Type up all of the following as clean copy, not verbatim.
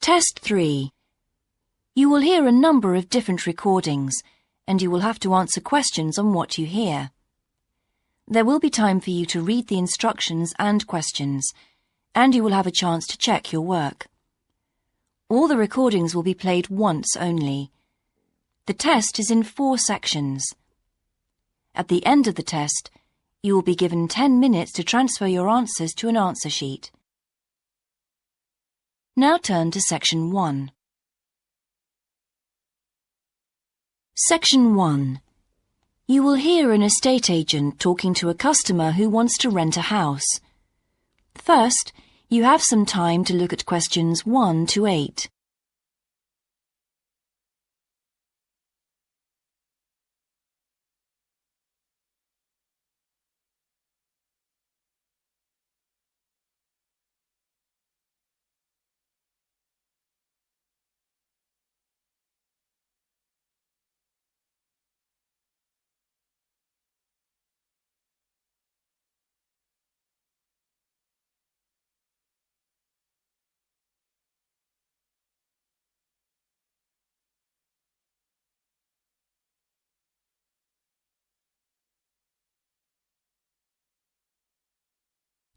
Test 3. You will hear a number of different recordings, and you will have to answer questions on what you hear. There will be time for you to read the instructions and questions, and you will have a chance to check your work. All the recordings will be played once only. The test is in 4 sections. At the end of the test, you will be given 10 minutes to transfer your answers to an answer sheet. Now turn to Section 1. Section 1. You will hear an estate agent talking to a customer who wants to rent a house. First, you have some time to look at questions 1 to 8.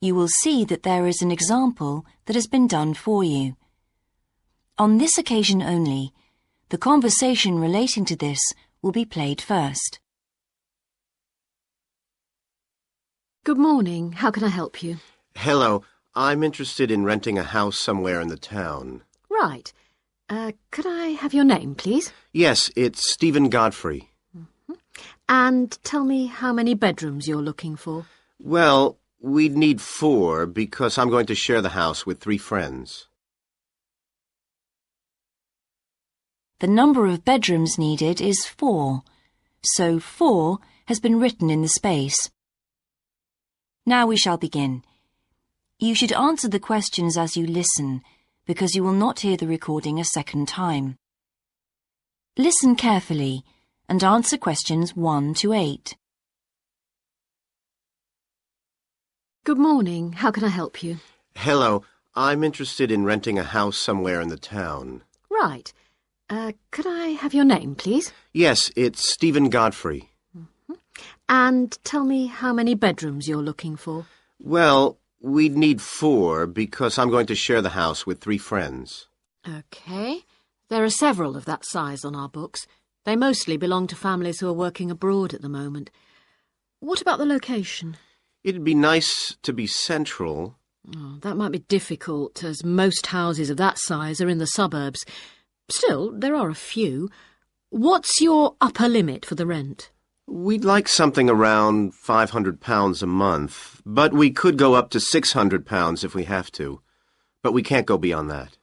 You will see that there is an example that has been done for you. On this occasion only, the conversation relating to this will be played first. Good morning. How can I help you? Hello. I'm interested in renting a house somewhere in the town. Right. Could I have your name, please? Yes, it's Stephen Godfrey. And tell me how many bedrooms you're looking for. Well, we'd need 4 because I'm going to share the house with 3 friends. The number of bedrooms needed is 4, so 4 has been written in the space. Now we shall begin. You should answer the questions as you listen, because you will not hear the recording a second time. Listen carefully and answer questions 1 to 8. Good morning. How can I help you? Hello. I'm interested in renting a house somewhere in the town. Right. Could I have your name, please? Yes, it's Stephen Godfrey. And tell me how many bedrooms you're looking for. Well, we'd need 4 because I'm going to share the house with 3 friends. OK. There are several of that size on our books. They mostly belong to families who are working abroad at the moment. What about the location? It'd be nice to be central. Oh, that might be difficult, as most houses of that size are in the suburbs. Still, there are a few. What's your upper limit for the rent? We'd like something around £500 a month, but we could go up to £600 if we have to. But we can't go beyond that.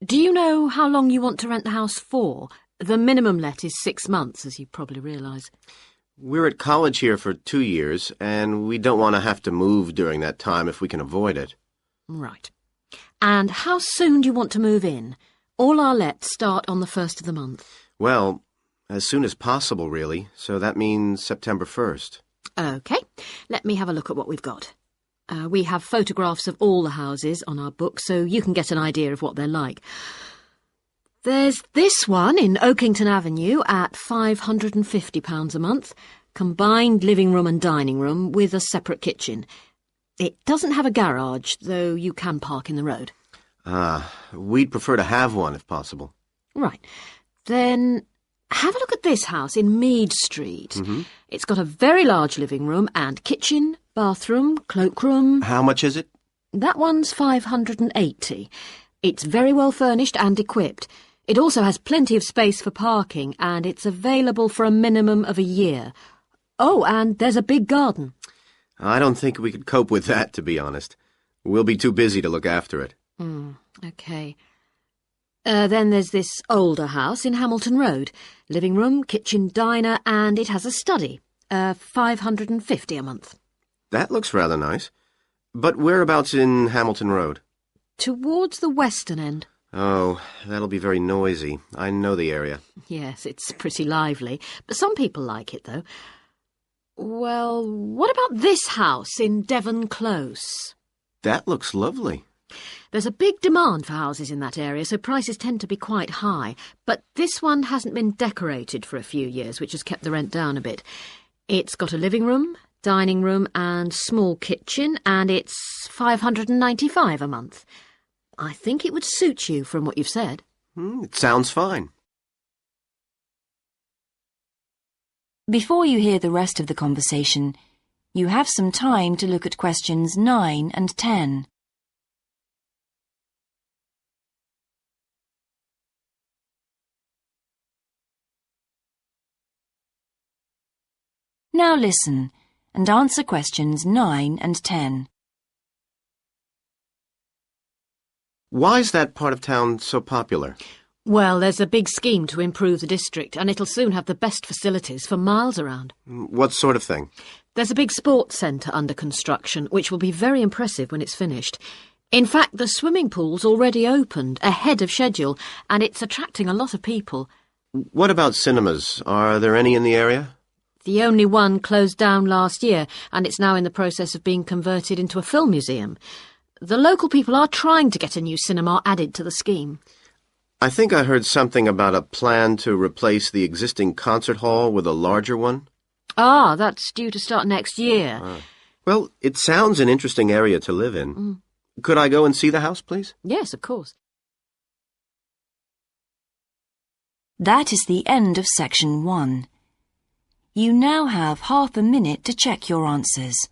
Do you know how long you want to rent the house for? The minimum let is 6 months, as you probably realise. We're at college here for 2 years, and we don't want to have to move during that time if we can avoid it. Right. And how soon do you want to move in? All our lets start on the 1st of the month. Well, as soon as possible, really, so that means September 1st. OK. Let me have a look at what we've got. We have photographs of all the houses on our book, so you can get an idea of what they're like. There's this one in Oakington Avenue at £550 a month, combined living room and dining room with a separate kitchen. It doesn't have a garage, though you can park in the road. We'd prefer to have one if possible. Right. Then have a look at this house in Mead Street. It's got a very large living room and kitchen, bathroom, cloakroom. How much is it? That one's £580. It's very well furnished and equipped. It also has plenty of space for parking, and it's available for a minimum of a year. Oh, and there's a big garden. I don't think we could cope with that, to be honest. We'll be too busy to look after it. OK. Then there's this older house in Hamilton Road. Living room, kitchen, diner, and it has a study. £550 a month. That looks rather nice. But whereabouts in Hamilton Road? Towards the western end. Oh, that'll be very noisy. I know the area. Yes, it's pretty lively, but some people like it, though. Well, what about this house in Devon Close? That looks lovely. There's a big demand for houses in that area, so prices tend to be quite high. But this one hasn't been decorated for a few years, which has kept the rent down a bit. It's got a living room, dining room and small kitchen, and it's $595 a month. I think it would suit you from what you've said. It sounds fine. Before you hear the rest of the conversation, you have some time to look at questions 9 and 10. Now listen and answer questions 9 and 10. Why is that part of town so popular? Well, there's a big scheme to improve the district, and it'll soon have the best facilities for miles around. What sort of thing? There's a big sports centre under construction, which will be very impressive when it's finished. In fact, the swimming pool's already opened, ahead of schedule, and it's attracting a lot of people. What about cinemas? Are there any in the area? The only one closed down last year, and it's now in the process of being converted into a film museum. The local people are trying to get a new cinema added to the scheme. I think I heard something about a plan to replace the existing concert hall with a larger one. Ah, that's due to start next year. Well, it sounds an interesting area to live in. Could I go and see the house, please? Yes, of course. That is the end of section 1. You now have half a minute to check your answers.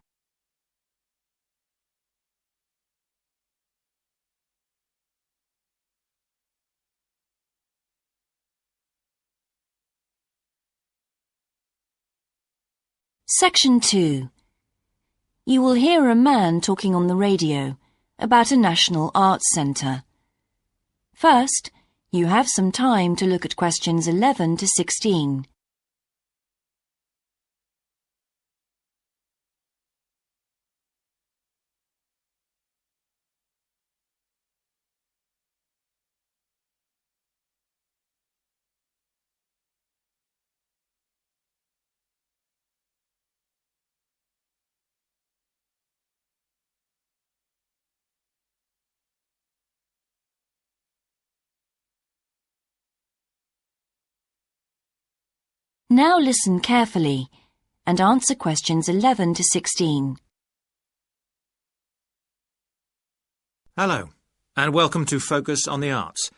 Section 2. You will hear a man talking on the radio about a national arts centre. First, you have some time to look at questions 11 to 16. Now listen carefully and answer questions 11 to 16. Hello, and welcome to Focus on the Arts.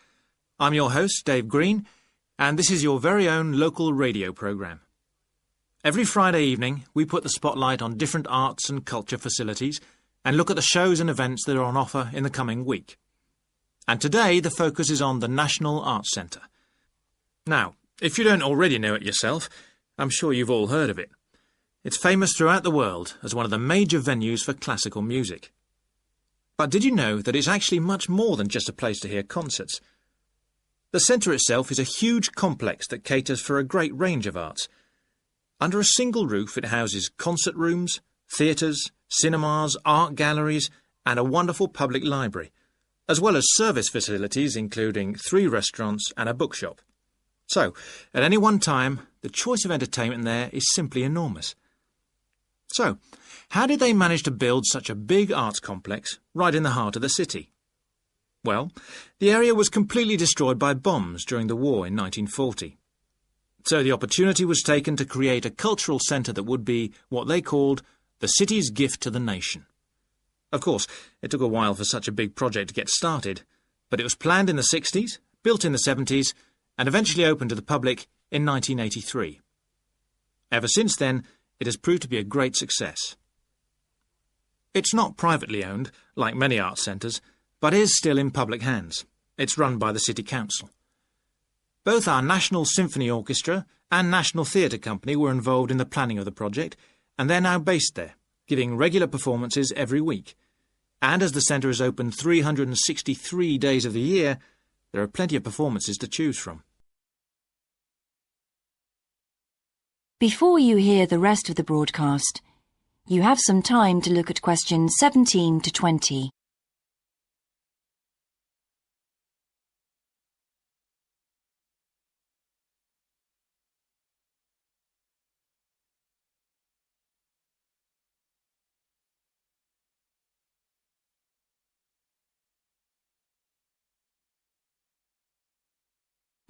I'm your host, Dave Green, and this is your very own local radio programme. Every Friday evening, we put the spotlight on different arts and culture facilities and look at the shows and events that are on offer in the coming week. And today, the focus is on the National Arts Centre. Now, if you don't already know it yourself, I'm sure you've all heard of it. It's famous throughout the world as one of the major venues for classical music. But did you know that it's actually much more than just a place to hear concerts? The centre itself is a huge complex that caters for a great range of arts. Under a single roof it houses concert rooms, theatres, cinemas, art galleries and a wonderful public library, as well as service facilities including 3 restaurants and a bookshop. So, at any one time, the choice of entertainment there is simply enormous. So, how did they manage to build such a big arts complex right in the heart of the city? Well, the area was completely destroyed by bombs during the war in 1940. So the opportunity was taken to create a cultural centre that would be what they called the city's gift to the nation. Of course, it took a while for such a big project to get started, but it was planned in the 60s, built in the 70s, and eventually opened to the public in 1983. Ever since then, it has proved to be a great success. It's not privately owned, like many arts centres, but is still in public hands. It's run by the City Council. Both our National Symphony Orchestra and National Theatre Company were involved in the planning of the project, and they're now based there, giving regular performances every week. And as the centre is open 363 days of the year, there are plenty of performances to choose from. Before you hear the rest of the broadcast, you have some time to look at questions 17 to 20.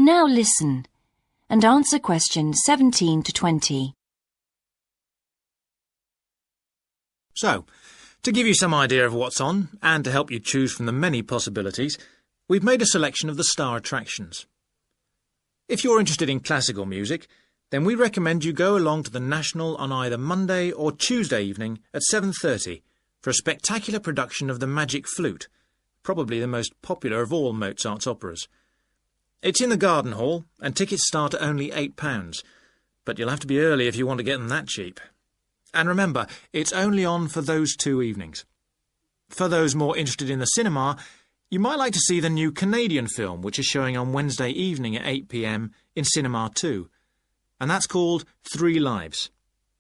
Now listen and answer questions 17 to 20. So, to give you some idea of what's on, and to help you choose from the many possibilities, we've made a selection of the star attractions. If you're interested in classical music, then we recommend you go along to the National on either Monday or Tuesday evening at 7:30 for a spectacular production of The Magic Flute, probably the most popular of all Mozart's operas. It's in the Garden Hall, and tickets start at only £8, but you'll have to be early if you want to get them that cheap. And remember, it's only on for those 2 evenings. For those more interested in the cinema, you might like to see the new Canadian film, which is showing on Wednesday evening at 8 p.m. in Cinema 2, and that's called 3 Lives.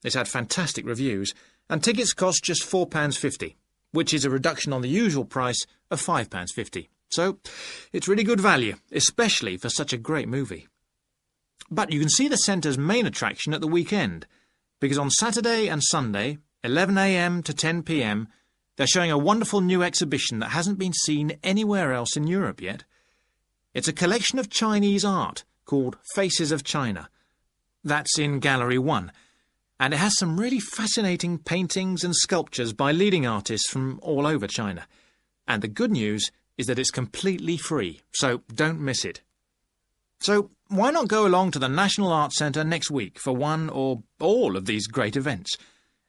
It's had fantastic reviews, and tickets cost just £4.50, which is a reduction on the usual price of £5.50. So, it's really good value, especially for such a great movie. But you can see the centre's main attraction at the weekend, because on Saturday and Sunday, 11 a.m. to 10 p.m, they're showing a wonderful new exhibition that hasn't been seen anywhere else in Europe yet. It's a collection of Chinese art called Faces of China. That's in Gallery 1, and it has some really fascinating paintings and sculptures by leading artists from all over China. And the good news is that it's completely free, so don't miss it. So why not go along to the National Arts Centre next week for one or all of these great events?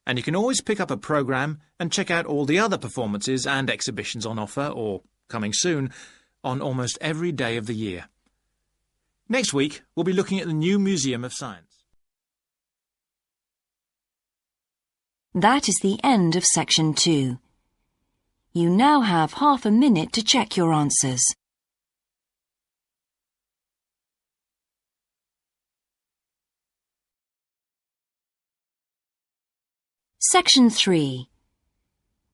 And you can always pick up a programme and check out all the other performances and exhibitions on offer, or coming soon, on almost every day of the year. Next week, we'll be looking at the new Museum of Science. That is the end of section 2. You now have half a minute to check your answers. Section 3.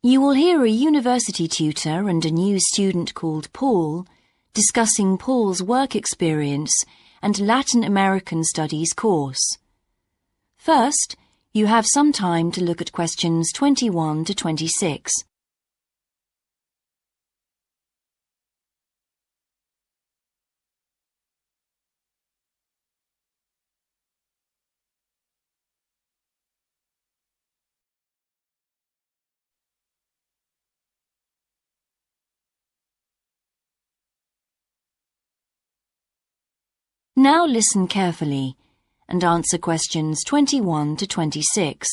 You will hear a university tutor and a new student called Paul discussing Paul's work experience and Latin American Studies course. First, you have some time to look at questions 21 to 26. Now listen carefully and answer questions 21 to 26.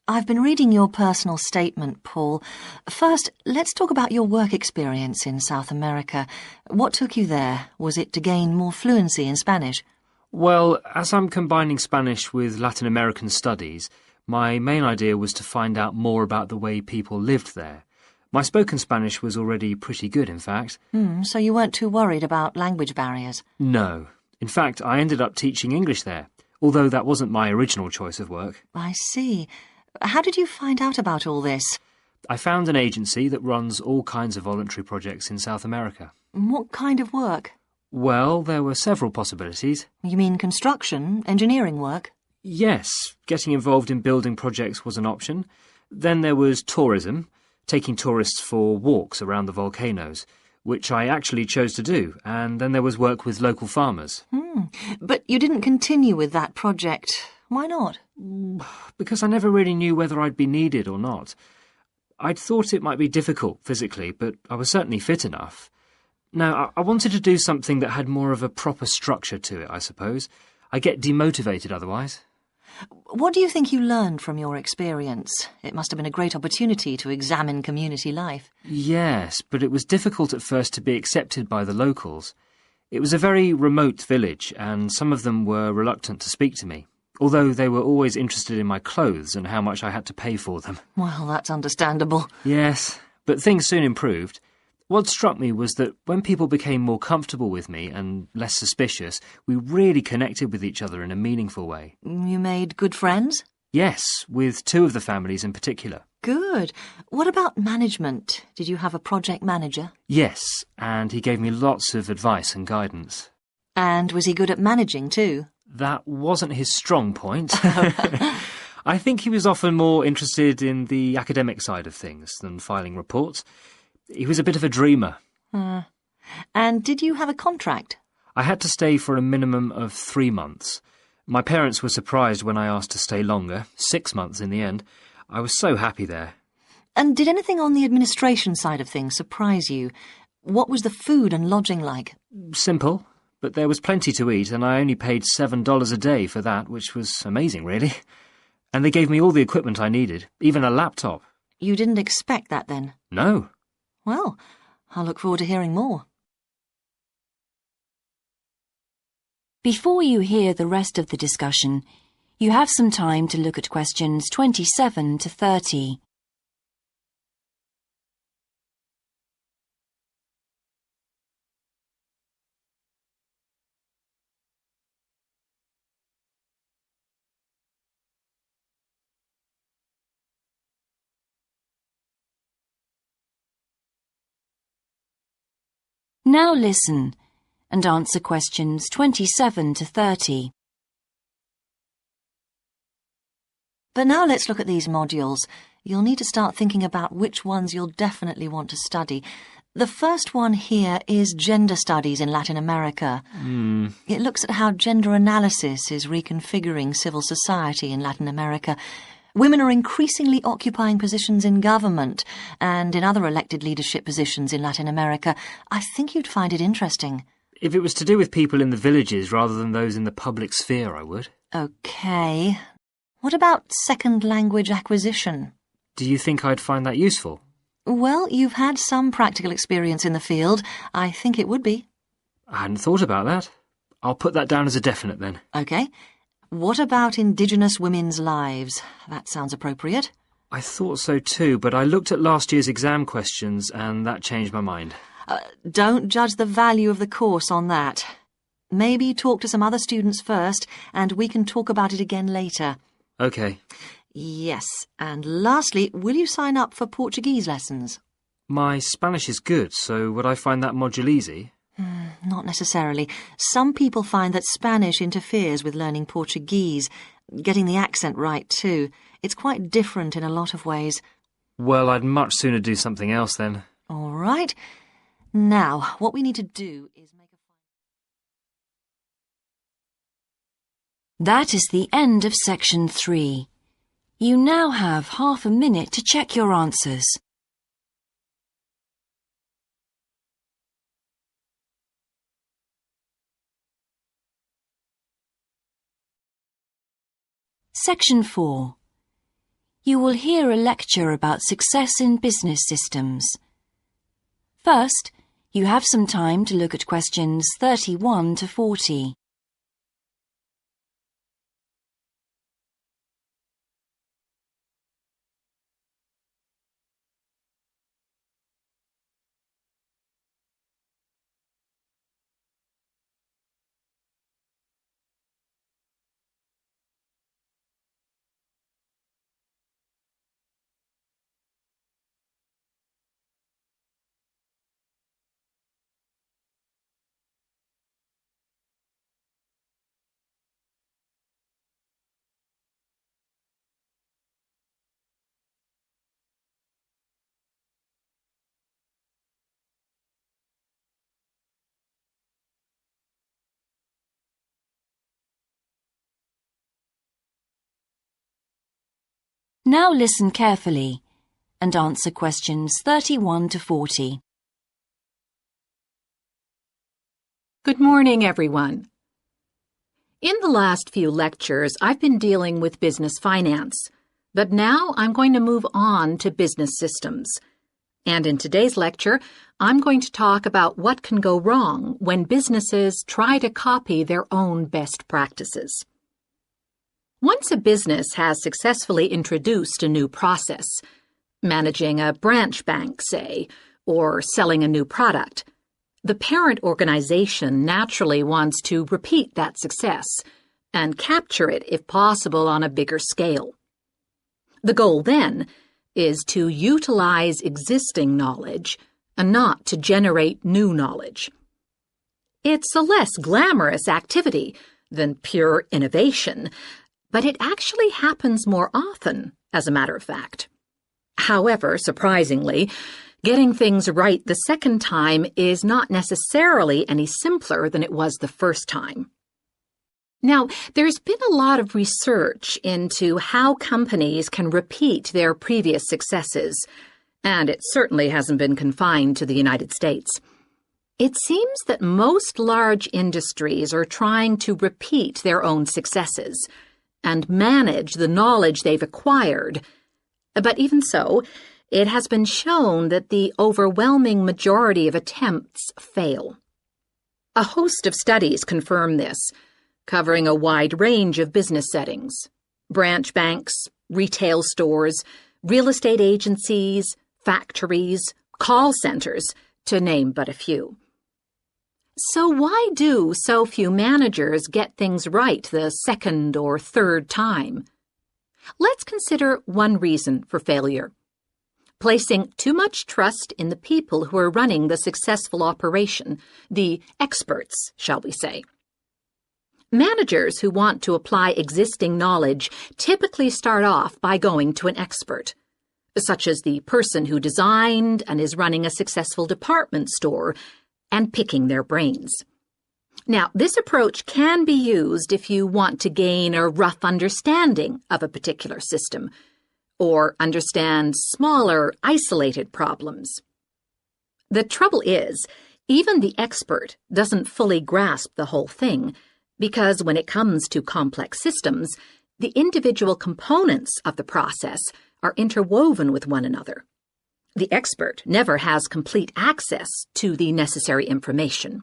I've been reading your personal statement, Paul. First, let's talk about your work experience in South America. What took you there? Was it to gain more fluency in Spanish? Well, as I'm combining Spanish with Latin American studies, my main idea was to find out more about the way people lived there. My spoken Spanish was already pretty good, in fact. So you weren't too worried about language barriers? No. In fact, I ended up teaching English there, although that wasn't my original choice of work. I see. How did you find out about all this? I found an agency that runs all kinds of voluntary projects in South America. What kind of work? Well, there were several possibilities. You mean construction, engineering work? Yes, getting involved in building projects was an option. Then there was tourism, taking tourists for walks around the volcanoes, which I actually chose to do, and then there was work with local farmers. But you didn't continue with that project. Why not? Because I never really knew whether I'd be needed or not. I'd thought it might be difficult physically, but I was certainly fit enough. Now, I wanted to do something that had more of a proper structure to it, I suppose. I get demotivated otherwise. What do you think you learned from your experience? It must have been a great opportunity to examine community life. Yes, but it was difficult at first to be accepted by the locals. It was a very remote village, and some of them were reluctant to speak to me, although they were always interested in my clothes and how much I had to pay for them. Well, that's understandable. Yes, but things soon improved. What struck me was that when people became more comfortable with me and less suspicious, we really connected with each other in a meaningful way. You made good friends? Yes, with 2 of the families in particular. Good. What about management? Did you have a project manager? Yes, and he gave me lots of advice and guidance. And was he good at managing too? That wasn't his strong point. I think he was often more interested in the academic side of things than filing reports. He was a bit of a dreamer. And did you have a contract? I had to stay for a minimum of 3 months. My parents were surprised when I asked to stay longer, 6 months in the end. I was so happy there. And did anything on the administration side of things surprise you? What was the food and lodging like? Simple, but there was plenty to eat, and I only paid $7 a day for that, which was amazing, really. And they gave me all the equipment I needed, even a laptop. You didn't expect that then? No. Well, I'll look forward to hearing more. Before you hear the rest of the discussion, you have some time to look at questions 27 to 30. Now listen and answer questions 27 to 30. But now let's look at these modules. You'll need to start thinking about which ones you'll definitely want to study. The first one here is Gender Studies in Latin America. It looks at how gender analysis is reconfiguring civil society in Latin America. Women are increasingly occupying positions in government and in other elected leadership positions in Latin America. I think you'd find it interesting. If it was to do with people in the villages rather than those in the public sphere, I would. OK. What about second language acquisition? Do you think I'd find that useful? Well, you've had some practical experience in the field. I think it would be. I hadn't thought about that. I'll put that down as a definite then. OK. What about Indigenous women's lives? That sounds appropriate. I thought so too, but I looked at last year's exam questions and that changed my mind. Don't judge the value of the course on that. Maybe talk to some other students first, and we can talk about it again later. OK. Yes, and lastly, will you sign up for Portuguese lessons? My Spanish is good, so would I find that module easy? Not necessarily. Some people find that Spanish interferes with learning Portuguese, getting the accent right too. It's quite different in a lot of ways. Well, I'd much sooner do something else then. All right. Now, what we need to do is make a... That is the end of section 3. You now have half a minute to check your answers. Section 4. You will hear a lecture about success in business systems. First, you have some time to look at questions 31 to 40. Now listen carefully and answer questions 31 to 40. Good morning, everyone. In the last few lectures, I've been dealing with business finance, but now I'm going to move on to business systems. And in today's lecture, I'm going to talk about what can go wrong when businesses try to copy their own best practices. Once a business has successfully introduced a new process, managing a branch bank, say, or selling a new product, the parent organization naturally wants to repeat that success and capture it, if possible, on a bigger scale. The goal, then, is to utilize existing knowledge and not to generate new knowledge. It's a less glamorous activity than pure innovation, but it actually happens more often, as a matter of fact. However, surprisingly, Getting things right the second time is not necessarily any simpler than it was the first time. Now, there's been a lot of research into how companies can repeat their previous successes, and it certainly hasn't been confined to the United States. It seems that most large industries are trying to repeat their own successes and manage the knowledge they've acquired. But even so, it has been shown that the overwhelming majority of attempts fail. A host of studies confirm this, covering a wide range of business settings: branch banks, retail stores, real estate agencies, factories, call centers, to name but a few. So why do so few managers get things right the second or third time? Let's consider one reason for failure: placing too much trust in the people who are running the successful operation, the experts, shall we say. Managers who want to apply existing knowledge typically start off by going to an expert, such as the person who designed and is running a successful department store, and picking their brains. Now, this approach can be used if you want to gain a rough understanding of a particular system, or understand smaller, isolated problems. The trouble is, even the expert doesn't fully grasp the whole thing, because when it comes to complex systems, the individual components of the process are interwoven with one another. The expert never has complete access to the necessary information.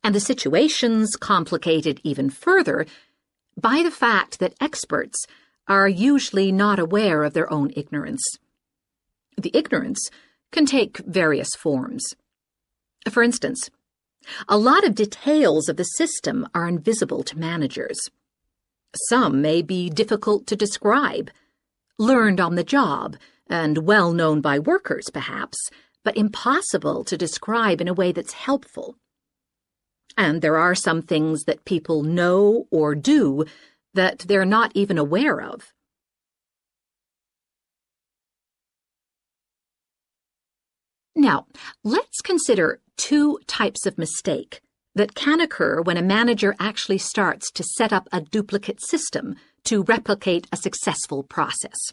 And the situation's complicated even further by the fact that experts are usually not aware of their own ignorance. The ignorance can take various forms. For instance, a lot of details of the system are invisible to managers. Some may be difficult to describe, learned on the job, and well known by workers, perhaps, but impossible to describe in a way that's helpful. And there are some things that people know or do that they're not even aware of. Now, let's consider two types of mistake that can occur when a manager actually starts to set up a duplicate system to replicate a successful process.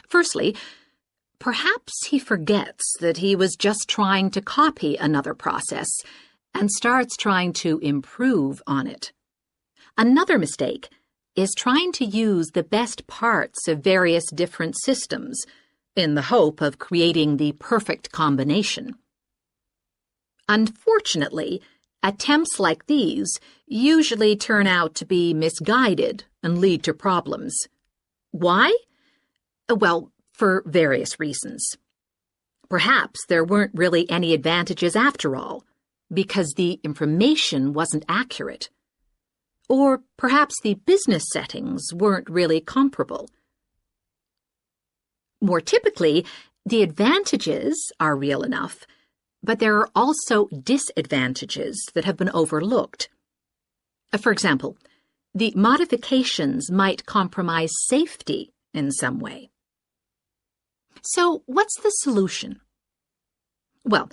Firstly, perhaps he forgets that he was just trying to copy another process and starts trying to improve on it. Another mistake is trying to use the best parts of various different systems in the hope of creating the perfect combination. Unfortunately, attempts like these usually turn out to be misguided and lead to problems. Why? Well, for various reasons. Perhaps there weren't really any advantages after all, because the information wasn't accurate. Or perhaps the business settings weren't really comparable. More typically, the advantages are real enough, but there are also disadvantages that have been overlooked. For example, the modifications might compromise safety in some way. So, what's the solution? Well,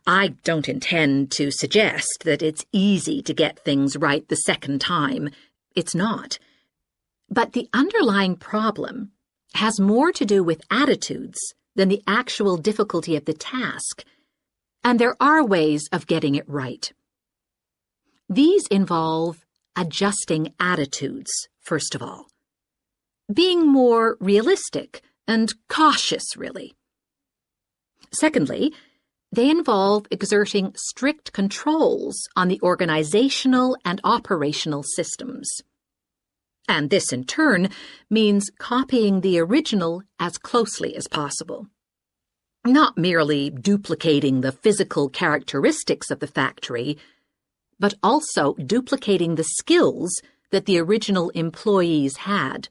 I don't intend to suggest that it's easy to get things right the second time. It's not. But the underlying problem has more to do with attitudes than the actual difficulty of the task, and there are ways of getting it right. These involve adjusting attitudes, first of all. Being more realistic and cautious, really. Secondly, they involve exerting strict controls on the organizational and operational systems. And this, in turn, means copying the original as closely as possible. Not merely duplicating the physical characteristics of the factory, but also duplicating the skills that the original employees had.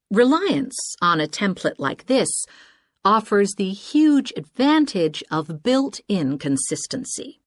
Reliance on a template like this offers the huge advantage of built-in consistency.